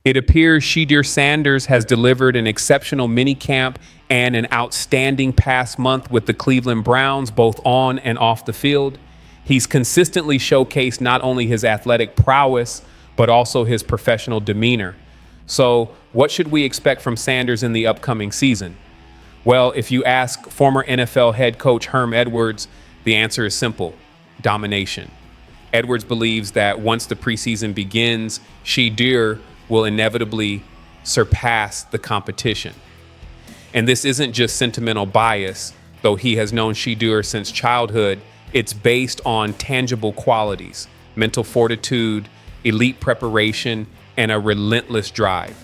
It appears Shedeur Sanders has delivered an exceptional minicamp and an outstanding past month with the Cleveland Browns, both on and off the field. He's consistently showcased not only his athletic prowess, but also his professional demeanor. So what should we expect from Sanders in the upcoming season? Well, if you ask former NFL head coach Herm Edwards, the answer is simple: domination. Edwards believes that once the preseason begins, Shedeur will inevitably surpass the competition. And this isn't just sentimental bias, though he has known Shedeur since childhood. It's based on tangible qualities: mental fortitude, elite preparation, and a relentless drive.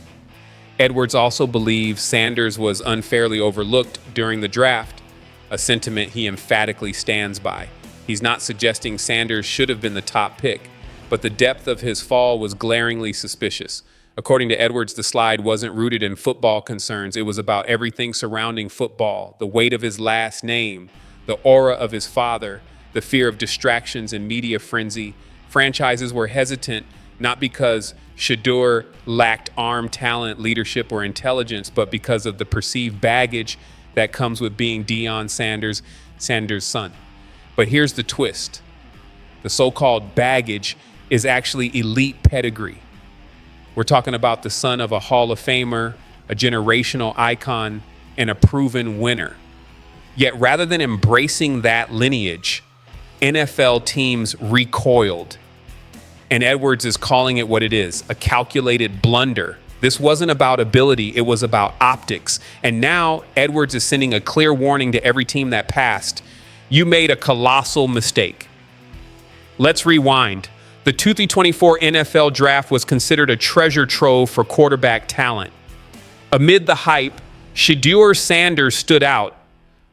Edwards also believes Sanders was unfairly overlooked during the draft, a sentiment he emphatically stands by. He's not suggesting Sanders should have been the top pick, but the depth of his fall was glaringly suspicious. According to Edwards, the slide wasn't rooted in football concerns. It was about everything surrounding football: the weight of his last name, the aura of his father, the fear of distractions and media frenzy. Franchises were hesitant, not because Shedeur lacked arm talent, leadership, or intelligence, but because of the perceived baggage that comes with being Deion Sanders' son. But here's the twist: the so-called baggage is actually elite pedigree. We're talking about the son of a Hall of Famer, a generational icon, and a proven winner. Yet rather than embracing that lineage, NFL teams recoiled. And Edwards is calling it what it is: a calculated blunder. This wasn't about ability, it was about optics. And now Edwards is sending a clear warning to every team that passed: you made a colossal mistake. Let's rewind. The 2024 NFL draft was considered a treasure trove for quarterback talent. Amid the hype, Shedeur Sanders stood out,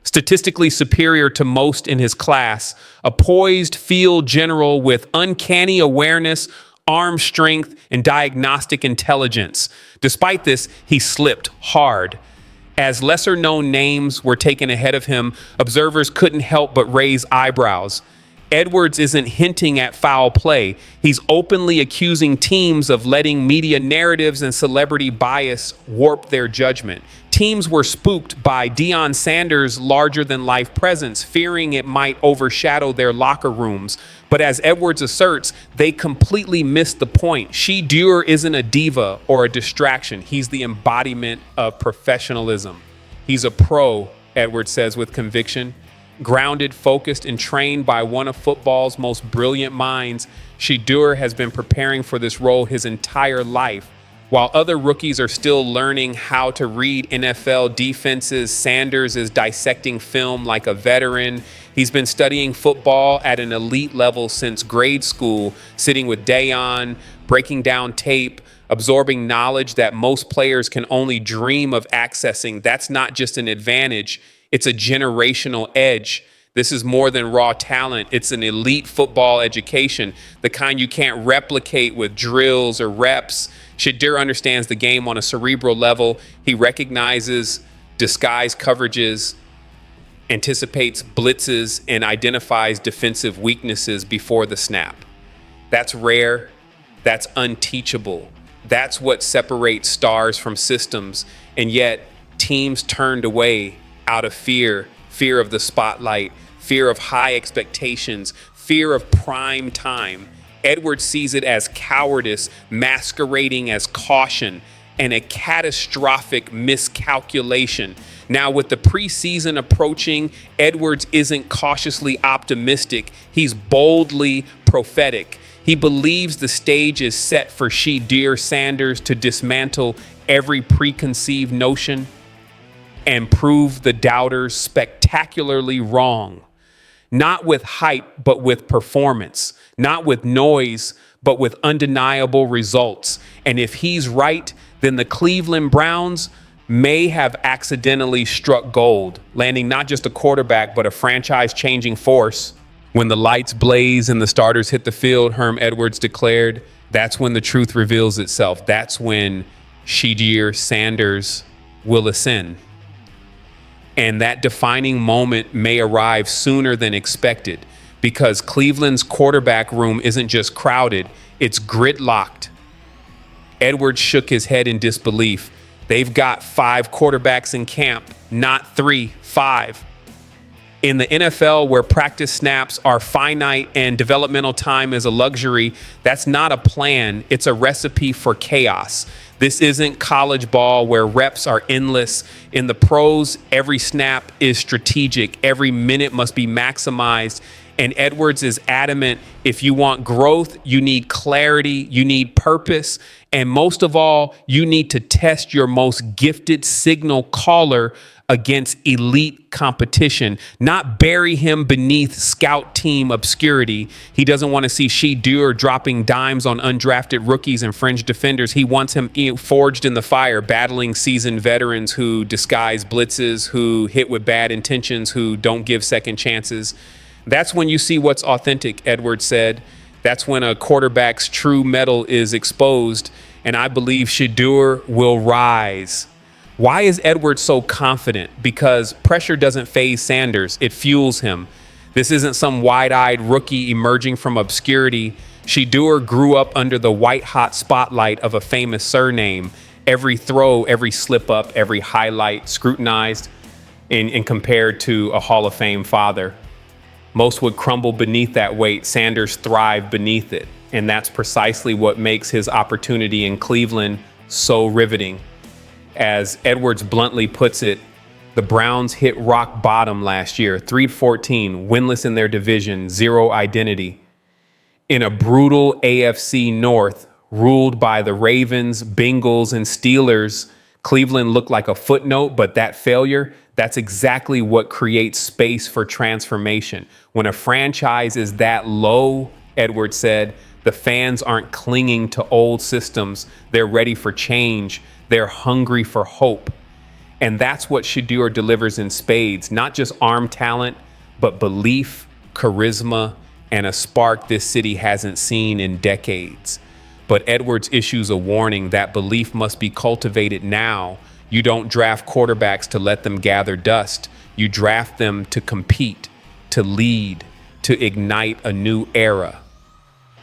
statistically superior to most in his class, a poised field general with uncanny awareness, arm strength, and diagnostic intelligence. Despite this, he slipped hard. As lesser-known names were taken ahead of him, observers couldn't help but raise eyebrows. Edwards isn't hinting at foul play. He's openly accusing teams of letting media narratives and celebrity bias warp their judgment. Teams were spooked by Deion Sanders' larger-than-life presence, fearing it might overshadow their locker rooms. But as Edwards asserts, they completely missed the point. Shedeur isn't a diva or a distraction. He's the embodiment of professionalism. He's a pro, Edwards says with conviction. Grounded, focused, and trained by one of football's most brilliant minds, Shedeur has been preparing for this role his entire life. While other rookies are still learning how to read NFL defenses, Sanders is dissecting film like a veteran. He's been studying football at an elite level since grade school, sitting with Deion, breaking down tape, absorbing knowledge that most players can only dream of accessing. That's not just an advantage. It's a generational edge. This is more than raw talent. It's an elite football education, the kind you can't replicate with drills or reps. Shedeur understands the game on a cerebral level. He recognizes disguised coverages, anticipates blitzes, and identifies defensive weaknesses before the snap. That's rare. That's unteachable. That's what separates stars from systems. And yet teams turned away out of fear of the spotlight, fear of high expectations, fear of prime time. Edwards sees it as cowardice masquerading as caution and a catastrophic miscalculation. Now, with the preseason approaching, Edwards isn't cautiously optimistic. He's boldly prophetic. He believes the stage is set for Shedeur Sanders to dismantle every preconceived notion and prove the doubters spectacularly wrong. Not with hype, but with performance. Not with noise, but with undeniable results. And if he's right, then the Cleveland Browns may have accidentally struck gold, landing not just a quarterback, but a franchise-changing force. When the lights blaze and the starters hit the field, Herm Edwards declared, that's when the truth reveals itself. That's when Shedeur Sanders will ascend. And that defining moment may arrive sooner than expected, because Cleveland's quarterback room isn't just crowded, it's gridlocked. Edwards shook his head in disbelief. They've got 5 quarterbacks in camp, not 3, 5. In the NFL, where practice snaps are finite and developmental time is a luxury, that's not a plan. It's a recipe for chaos. This isn't college ball where reps are endless. In the pros, every snap is strategic. Every minute must be maximized. And Edwards is adamant, if you want growth, you need clarity, you need purpose, and most of all, you need to test your most gifted signal caller against elite competition, not bury him beneath scout team obscurity. He doesn't want to see Shedeur dropping dimes on undrafted rookies and fringe defenders. He wants him forged in the fire, battling seasoned veterans who disguise blitzes, who hit with bad intentions, who don't give second chances. That's when you see what's authentic, Edwards said. That's when a quarterback's true mettle is exposed, and I believe Shedeur will rise. Why is Edwards so confident? Because pressure doesn't faze Sanders, it fuels him. This isn't some wide-eyed rookie emerging from obscurity. Shedeur grew up under the white-hot spotlight of a famous surname. Every throw, every slip-up, every highlight scrutinized and compared to a Hall of Fame father. Most would crumble beneath that weight. Sanders thrived beneath it. And that's precisely what makes his opportunity in Cleveland so riveting. As Edwards bluntly puts it, the Browns hit rock bottom last year, 3-14, winless in their division, 0 identity. In a brutal AFC North, ruled by the Ravens, Bengals, and Steelers, Cleveland looked like a footnote, but that failure, that's exactly what creates space for transformation. When a franchise is that low, Edwards said, the fans aren't clinging to old systems. They're ready for change. They're hungry for hope. And that's what Shedeur delivers in spades, not just arm talent, but belief, charisma, and a spark this city hasn't seen in decades. But Edwards issues a warning that belief must be cultivated now. You don't draft quarterbacks to let them gather dust. You draft them to compete, to lead, to ignite a new era.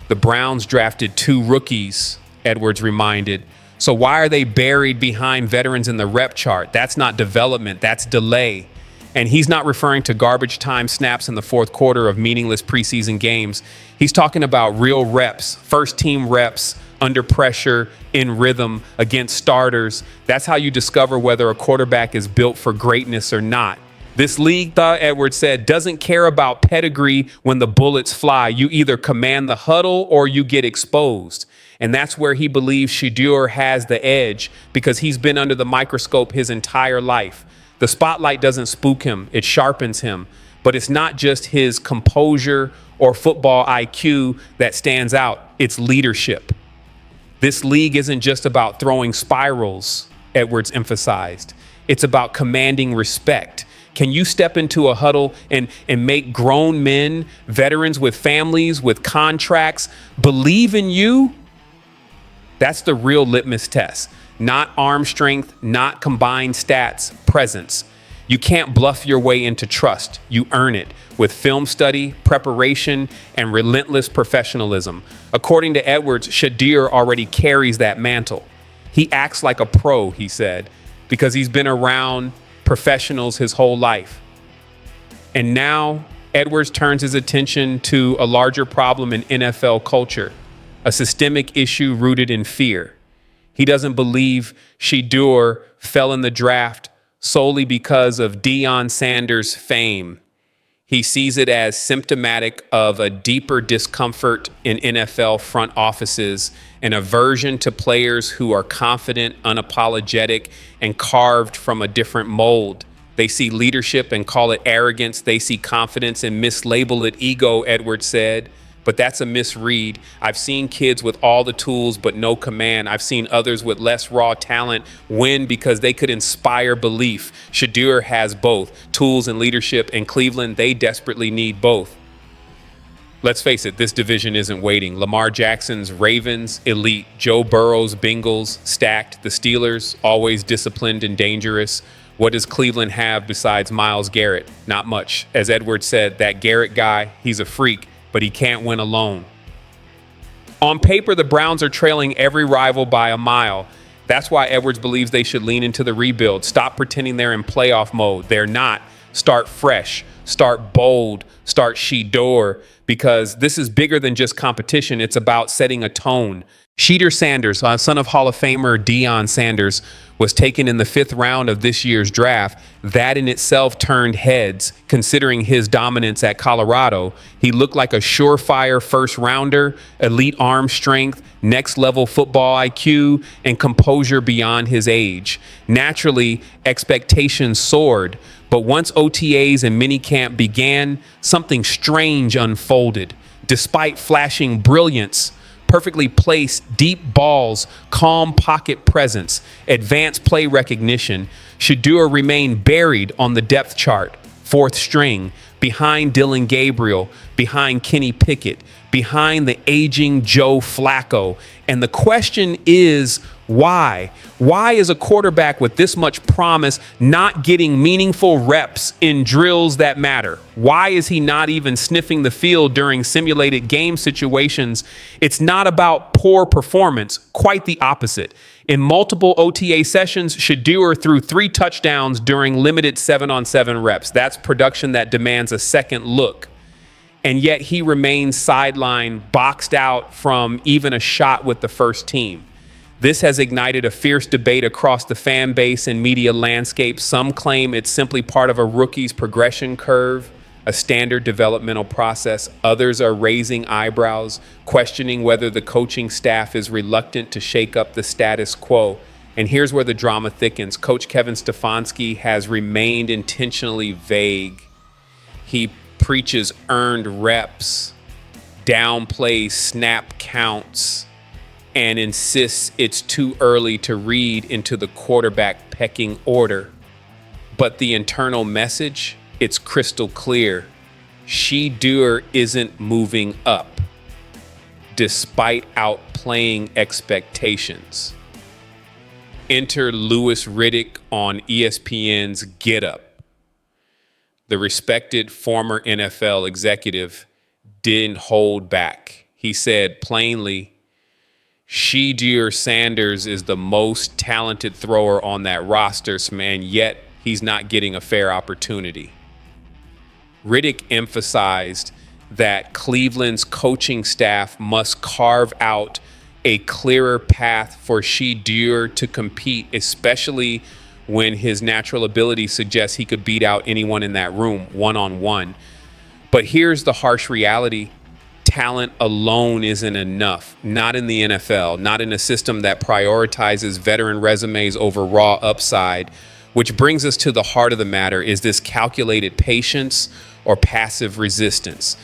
The Browns drafted 2 rookies, Edwards reminded. So why are they buried behind veterans in the rep chart? That's not development, that's delay. And he's not referring to garbage time snaps in the fourth quarter of meaningless preseason games. He's talking about real reps, first team reps, under pressure, in rhythm, against starters. That's how you discover whether a quarterback is built for greatness or not. This league, Edwards said, doesn't care about pedigree when the bullets fly. You either command the huddle or you get exposed. And that's where he believes Shedeur has the edge, because he's been under the microscope his entire life. The spotlight doesn't spook him, it sharpens him. But it's not just his composure or football IQ that stands out, it's leadership. This league isn't just about throwing spirals, Edwards emphasized. It's about commanding respect. Can you step into a huddle and make grown men, veterans with families, with contracts, believe in you? That's the real litmus test. Not arm strength, not combined stats, presence. You can't bluff your way into trust. You earn it with film study, preparation, and relentless professionalism. According to Edwards, Shedeur already carries that mantle. He acts like a pro, he said, because he's been around professionals his whole life. And now Edwards turns his attention to a larger problem in NFL culture, a systemic issue rooted in fear. He doesn't believe Shedeur fell in the draft solely because of Deion Sanders' fame. He sees it as symptomatic of a deeper discomfort in NFL front offices, an aversion to players who are confident, unapologetic, and carved from a different mold. They see leadership and call it arrogance. They see confidence and mislabel it ego, Edwards said. But that's a misread. I've seen kids with all the tools but no command. I've seen others with less raw talent win because they could inspire belief. Shedeur has both, tools and leadership. In Cleveland, they desperately need both. Let's face it, this division isn't waiting. Lamar Jackson's Ravens, elite. Joe Burrow's Bengals, stacked. The Steelers, always disciplined and dangerous. What does Cleveland have besides Myles Garrett? Not much. As Edwards said, that Garrett guy, he's a freak, but he can't win alone. On paper, the Browns are trailing every rival by a mile. That's why Edwards believes they should lean into the rebuild. Stop pretending they're in playoff mode. They're not. Start fresh. Start bold. Start Shedeur, because this is bigger than just competition. It's about setting a tone. Shedeur Sanders, son of Hall of Famer Deion Sanders, was taken in the 5th round of this year's draft. That in itself turned heads, considering his dominance at Colorado. He looked like a surefire first rounder, elite arm strength, next level football IQ, and composure beyond his age. Naturally, expectations soared, but once OTAs and minicamp began, something strange unfolded. Despite flashing brilliance, perfectly placed deep balls, calm pocket presence, advanced play recognition, Shedeur remained buried on the depth chart, 4th string, behind Dylan Gabriel, behind Kenny Pickett, behind the aging Joe Flacco. And the question is, why? Why is a quarterback with this much promise not getting meaningful reps in drills that matter? Why is he not even sniffing the field during simulated game situations? It's not about poor performance, quite the opposite. In multiple OTA sessions, Shedeur threw 3 touchdowns during limited 7-on-7 reps. That's production that demands a second look. And yet he remains sidelined, boxed out from even a shot with the first team. This has ignited a fierce debate across the fan base and media landscape. Some claim it's simply part of a rookie's progression curve, a standard developmental process. Others are raising eyebrows, questioning whether the coaching staff is reluctant to shake up the status quo. And here's where the drama thickens. Coach Kevin Stefanski has remained intentionally vague. He preaches earned reps, downplays snap counts, and insists it's too early to read into the quarterback pecking order. But the internal message, it's crystal clear. Shedeur isn't moving up, despite outplaying expectations. Enter Louis Riddick on ESPN's Get Up. The respected former NFL executive didn't hold back. He said plainly, Shedeur Sanders is the most talented thrower on that roster, man, yet he's not getting a fair opportunity. Riddick emphasized that Cleveland's coaching staff must carve out a clearer path for Shedeur to compete, especially when his natural ability suggests he could beat out anyone in that room one-on-one. But here's the harsh reality. Talent alone isn't enough. Not in the NFL, not in a system that prioritizes veteran resumes over raw upside. Which brings us to the heart of the matter. Is this calculated patience or passive resistance?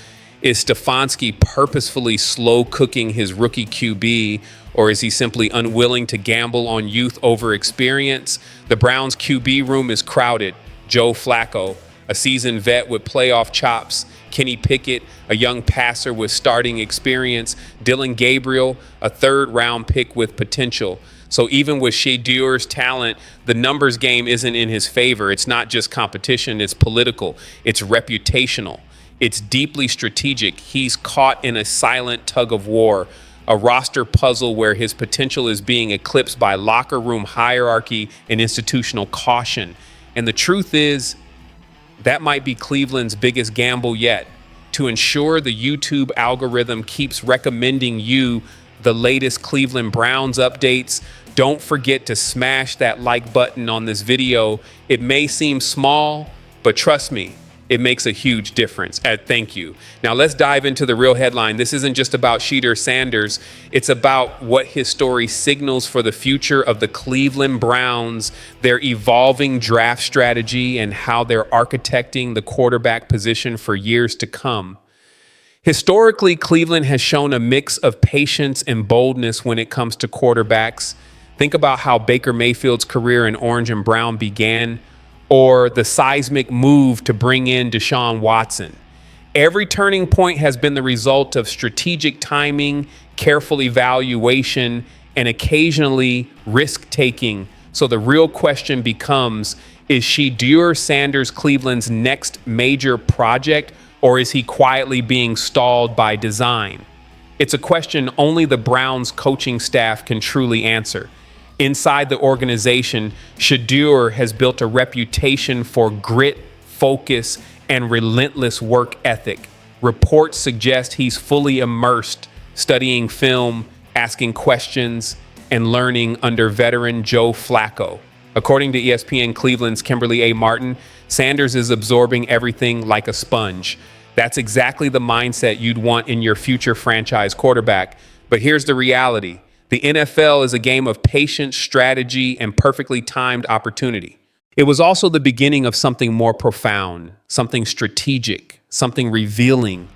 Is Stefanski purposefully slow cooking his rookie QB, or is he simply unwilling to gamble on youth over experience? The Browns' QB room is crowded. Joe Flacco, a seasoned vet with playoff chops. Kenny Pickett, a young passer with starting experience. Dylan Gabriel, a 3rd-round pick with potential. So even with Shedeur's talent, the numbers game isn't in his favor. It's not just competition, it's political, it's reputational. It's deeply strategic. He's caught in a silent tug of war, a roster puzzle where his potential is being eclipsed by locker room hierarchy and institutional caution. And the truth is, that might be Cleveland's biggest gamble yet. To ensure the YouTube algorithm keeps recommending you the latest Cleveland Browns updates, don't forget to smash that like button on this video. It may seem small, but trust me, it makes a huge difference. Thank you. Now let's dive into the real headline. This isn't just about Shedeur Sanders. It's about what his story signals for the future of the Cleveland Browns, their evolving draft strategy, and how they're architecting the quarterback position for years to come. Historically, Cleveland has shown a mix of patience and boldness when it comes to quarterbacks. Think about how Baker Mayfield's career in orange and brown began, or the seismic move to bring in Deshaun Watson. Every turning point has been the result of strategic timing, careful evaluation, and occasionally risk-taking. So the real question becomes, is Shedeur Sanders Cleveland's next major project, or is he quietly being stalled by design? It's a question only the Browns coaching staff can truly answer. Inside the organization, Shedeur has built a reputation for grit, focus, and relentless work ethic. Reports suggest he's fully immersed, studying film, asking questions, and learning under veteran Joe Flacco. According to ESPN Cleveland's Kimberly A. Martin, Sanders is absorbing everything like a sponge. That's exactly the mindset you'd want in your future franchise quarterback. But here's the reality. The NFL is a game of patience, strategy, and perfectly timed opportunity. It was also the beginning of something more profound, something strategic, something revealing.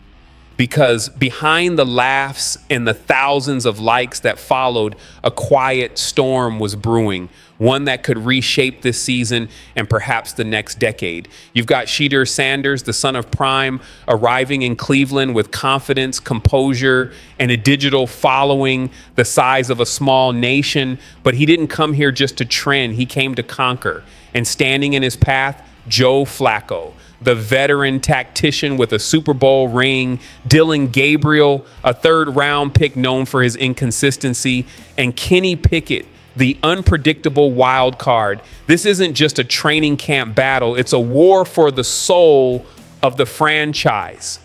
Because behind the laughs and the thousands of likes that followed, a quiet storm was brewing, one that could reshape this season and perhaps the next decade. You've got Shedeur Sanders, the son of Prime, arriving in Cleveland with confidence, composure, and a digital following the size of a small nation. But he didn't come here just to trend, he came to conquer. And standing in his path, Joe Flacco, the veteran tactician with a Super Bowl ring, Dylan Gabriel, a third-round pick known for his inconsistency, and Kenny Pickett, the unpredictable wild card. This isn't just a training camp battle, it's a war for the soul of the franchise.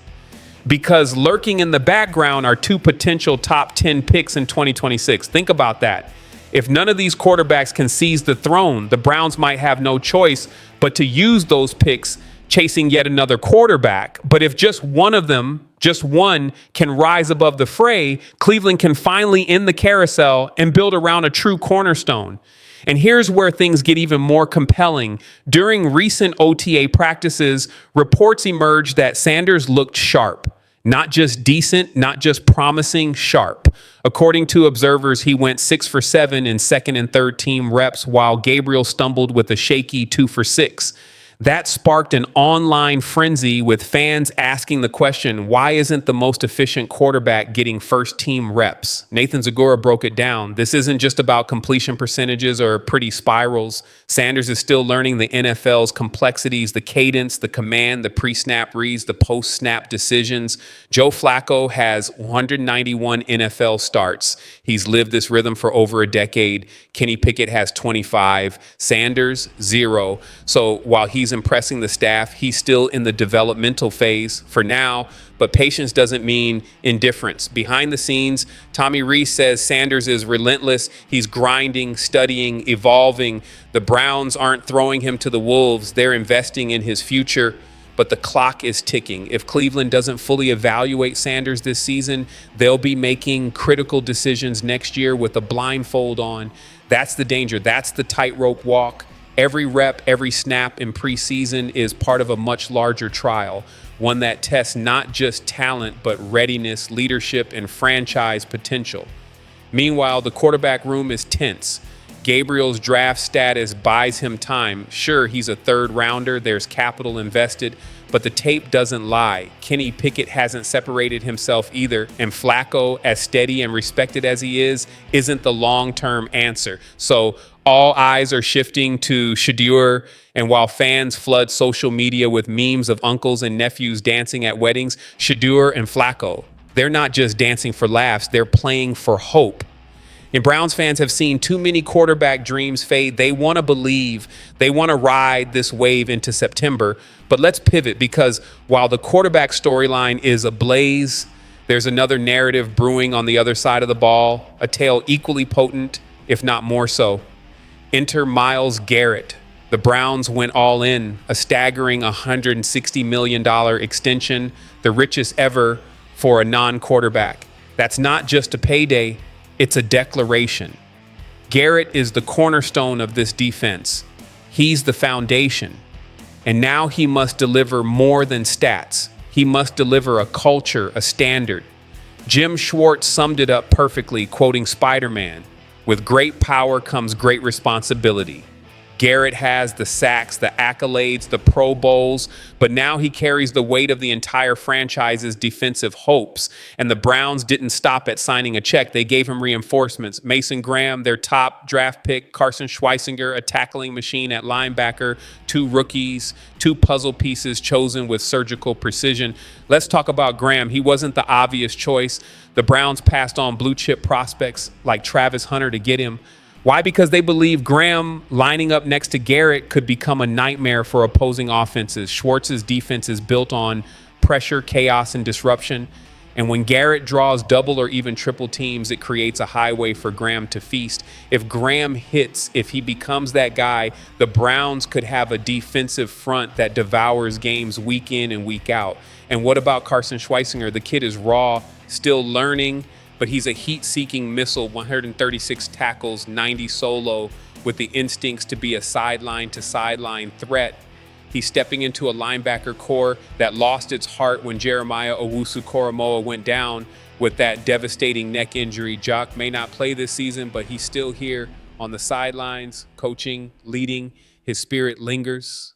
Because lurking in the background are two potential top 10 picks in 2026. Think about that. If none of these quarterbacks can seize the throne, the Browns might have no choice but to use those picks chasing yet another quarterback. But if just one of them, just one, can rise above the fray, Cleveland can finally end the carousel and build around a true cornerstone. And here's where things get even more compelling. During recent OTA practices, reports emerged that Sanders looked sharp. Not just decent, not just promising, sharp. According to observers, he went 6 for 7 in second and third team reps, while Gabriel stumbled with a shaky 2 for 6. That sparked an online frenzy with fans asking the question, why isn't the most efficient quarterback getting first team reps? Nathan Zagora broke it down. This isn't just about completion percentages or pretty spirals. Sanders is still learning the NFL's complexities, the cadence, the command, the pre-snap reads, the post-snap decisions. Joe Flacco has 191 NFL starts. He's lived this rhythm for over a decade. Kenny Pickett has 25. Sanders, 0. So while he's impressing the staff, he's still in the developmental phase for now, but patience doesn't mean indifference. Behind the scenes, Tommy Rees says Sanders is relentless. He's grinding, studying, evolving. The Browns aren't throwing him to the wolves. They're investing in his future, but the clock is ticking. If Cleveland doesn't fully evaluate Sanders this season, they'll be making critical decisions next year with a blindfold on. That's the danger. That's the tightrope walk. Every rep, every snap in preseason is part of a much larger trial, one that tests not just talent, but readiness, leadership, and franchise potential. Meanwhile, the quarterback room is tense. Gabriel's draft status buys him time. Sure, he's a third rounder, there's capital invested, but the tape doesn't lie. Kenny Pickett hasn't separated himself either, and Flacco, as steady and respected as he is, isn't the long-term answer. So all eyes are shifting to Shedeur, and while fans flood social media with memes of uncles and nephews dancing at weddings, Shedeur and Flacco, they're not just dancing for laughs, they're playing for hope. And Browns fans have seen too many quarterback dreams fade. They want to believe, they want to ride this wave into September. But let's pivot, because while the quarterback storyline is ablaze, there's another narrative brewing on the other side of the ball, a tale equally potent, if not more so. Enter Myles Garrett. The Browns went all in, a staggering $160 million extension, the richest ever for a non-quarterback. That's not just a payday, it's a declaration. Garrett is the cornerstone of this defense. He's the foundation. And now he must deliver more than stats. He must deliver a culture, a standard. Jim Schwartz summed it up perfectly, quoting Spider-Man, "With great power comes great responsibility." Garrett has the sacks, the accolades, the Pro Bowls, but now he carries the weight of the entire franchise's defensive hopes. And the Browns didn't stop at signing a check. They gave him reinforcements. Mason Graham, their top draft pick, Carson Schweisinger, a tackling machine at linebacker, 2 rookies, 2 puzzle pieces chosen with surgical precision. Let's talk about Graham. He wasn't the obvious choice. The Browns passed on blue chip prospects like Travis Hunter to get him. Why? Because they believe Graham lining up next to Garrett could become a nightmare for opposing offenses. Schwartz's defense is built on pressure, chaos, and disruption. And when Garrett draws double or even triple teams, it creates a highway for Graham to feast. If Graham hits, if he becomes that guy, the Browns could have a defensive front that devours games week in and week out. And what about Carson Schweisinger? The kid is raw, still learning, but he's a heat-seeking missile, 136 tackles, 90 solo, with the instincts to be a sideline-to-sideline threat. He's stepping into a linebacker core that lost its heart when Jeremiah Owusu-Koramoah went down with that devastating neck injury. Jock may not play this season, but he's still here on the sidelines, coaching, leading. His spirit lingers.